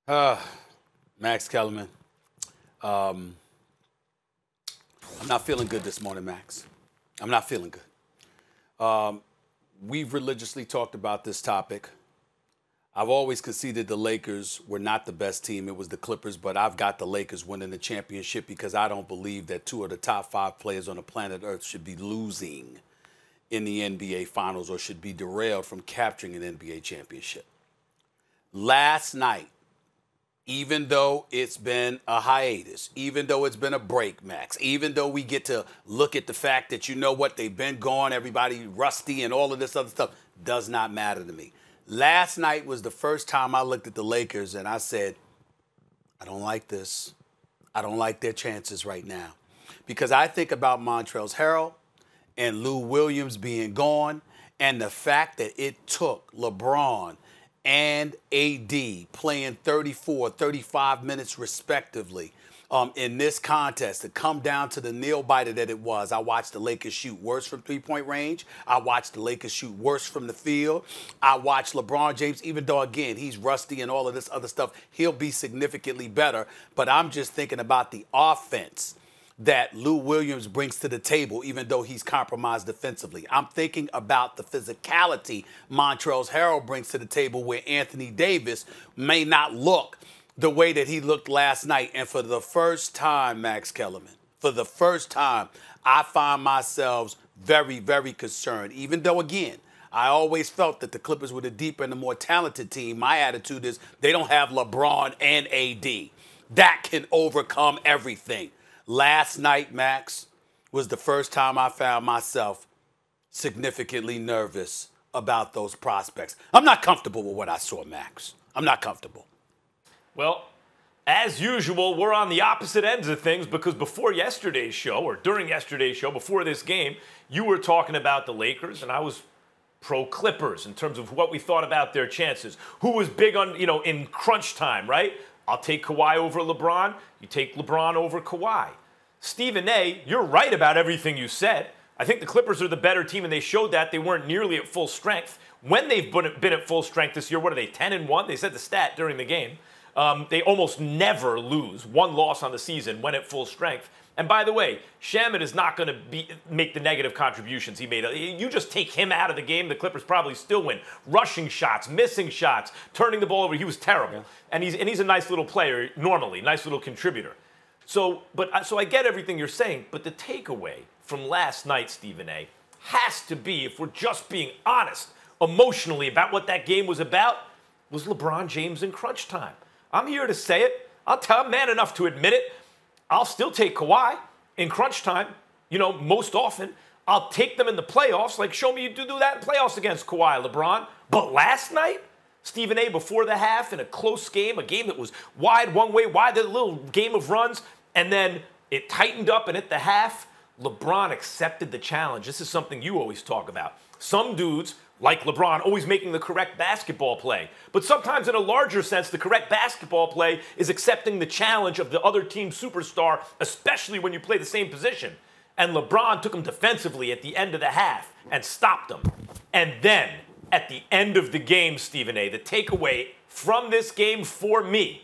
Uh, Max Kellerman. I'm not feeling good this morning, Max. I'm not feeling good. We've religiously talked about this topic. I've always conceded the Lakers were not the best team. It was the Clippers, but I've got the Lakers winning the championship because I don't believe that two of the top 5 players on the planet Earth should be losing in the NBA Finals or should be derailed from capturing an NBA championship. Last night, even though it's been a hiatus, even though it's been a break, Max, even though we get to look at the fact that, you know what, they've been gone, everybody rusty and all of this other stuff, does not matter to me. Last night was the first time I looked at the Lakers and I said, I don't like this. I don't like their chances right now. Because I think about Montrezl Harrell and Lou Williams being gone and the fact that it took LeBron and AD playing 34, 35 minutes respectively in this contest to come down to the nail-biter that it was. I watched the Lakers shoot worse from three-point range. I watched the Lakers shoot worse from the field. I watched LeBron James, even though, again, he's rusty and all of this other stuff, he'll be significantly better. But I'm just thinking about the offense that Lou Williams brings to the table, even though he's compromised defensively. I'm thinking about the physicality Montrezl Harrell brings to the table where Anthony Davis may not look the way that he looked last night. And for the first time, Max Kellerman, for the first time, I find myself very, very concerned. Even though, again, I always felt that the Clippers were the deeper and the more talented team, my attitude is they don't have LeBron and AD. That can overcome everything. Last night, Max, was the first time I found myself significantly nervous about those prospects. I'm not comfortable with what I saw, Max. I'm not comfortable. Well, as usual, we're on the opposite ends of things because before yesterday's show, or during yesterday's show, before this game, you were talking about the Lakers, and I was pro-Clippers in terms of what we thought about their chances. Who was big on, in crunch time, right? I'll take Kawhi over LeBron. You take LeBron over Kawhi. Stephen A., you're right about everything you said. I think the Clippers are the better team, and they showed that they weren't nearly at full strength. When they've been at full strength this year, what are they, 10-1? They said the stat during the game. They almost never lose. One loss on the season when at full strength. And by the way, Shamet is not going to make the negative contributions he made. You just take him out of the game, the Clippers probably still win. Rushing shots, missing shots, turning the ball over. He was terrible. Yeah. And he's a nice little player normally, nice little contributor. So I get everything you're saying, but the takeaway from last night, Stephen A., has to be, if we're just being honest emotionally about what that game was about, was LeBron James in crunch time. I'm here to say it. I'm man enough to admit it. I'll still take Kawhi in crunch time, most often. I'll take them in the playoffs. Like, show me you do that in playoffs against Kawhi, LeBron. But last night, Stephen A., before the half, in a close game, a game that was wide one way, wide, a little game of runs, and then it tightened up, and at the half, LeBron accepted the challenge. This is something you always talk about. Some dudes, like LeBron, always making the correct basketball play. But sometimes in a larger sense, the correct basketball play is accepting the challenge of the other team's superstar, especially when you play the same position. And LeBron took him defensively at the end of the half and stopped him. And then, at the end of the game, Stephen A., the takeaway from this game for me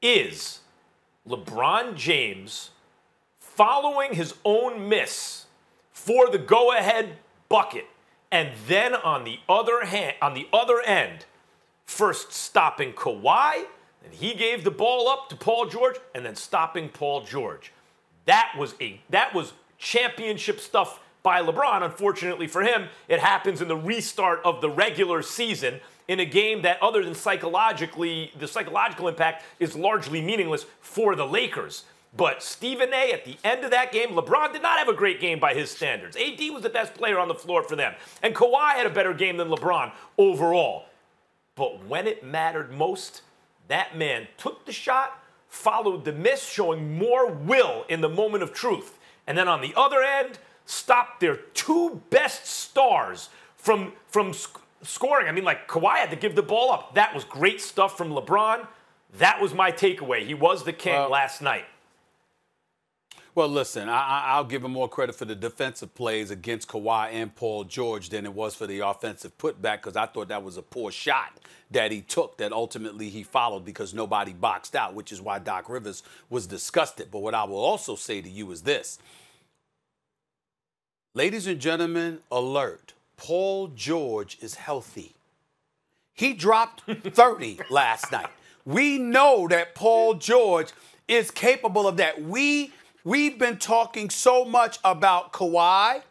is LeBron James following his own miss for the go-ahead bucket. And then on the other end, first stopping Kawhi, and he gave the ball up to Paul George, and then stopping Paul George. That was championship stuff by LeBron. Unfortunately for him, it happens in the restart of the regular season in a game that, other than psychologically, the psychological impact is largely meaningless for the Lakers. But Stephen A., at the end of that game, LeBron did not have a great game by his standards. AD was the best player on the floor for them. And Kawhi had a better game than LeBron overall. But when it mattered most, that man took the shot, followed the miss, showing more will in the moment of truth. And then on the other end, stopped their two best stars from scoring. I mean, like, Kawhi had to give the ball up. That was great stuff from LeBron. That was my takeaway. He was the king last night. Well, listen, I'll give him more credit for the defensive plays against Kawhi and Paul George than it was for the offensive putback, because I thought that was a poor shot that he took that ultimately he followed because nobody boxed out, which is why Doc Rivers was disgusted. But what I will also say to you is this. Ladies and gentlemen, alert. Paul George is healthy. He dropped 30 last night. We know that Paul George is capable of that. We've been talking so much about Kawhi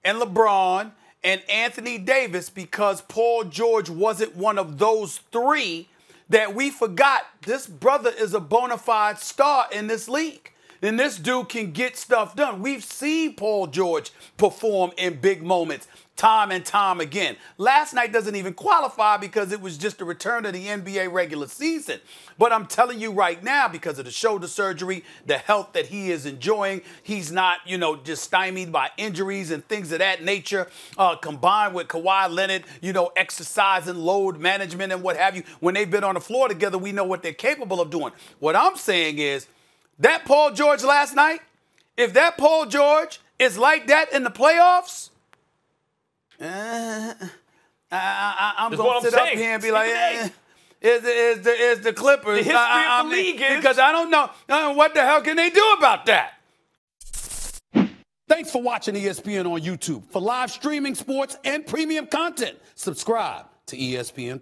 and LeBron and Anthony Davis because Paul George wasn't one of those three that we forgot this brother is a bona fide star in this league. And this dude can get stuff done. We've seen Paul George perform in big moments time and time again. Last night doesn't even qualify because it was just a return of the NBA regular season. But I'm telling you right now, because of the shoulder surgery, the health that he is enjoying, he's not, just stymied by injuries and things of that nature, combined with Kawhi Leonard, exercise and load management and what have you. When they've been on the floor together, we know what they're capable of doing. What I'm saying is that Paul George last night, if that Paul George is like that in the playoffs, I'm going to sit up here and be like, is the Clippers. The history of the league is. Because I don't know what the hell can they do about that. Thanks for watching ESPN on YouTube. For live streaming sports and premium content, subscribe to ESPN+.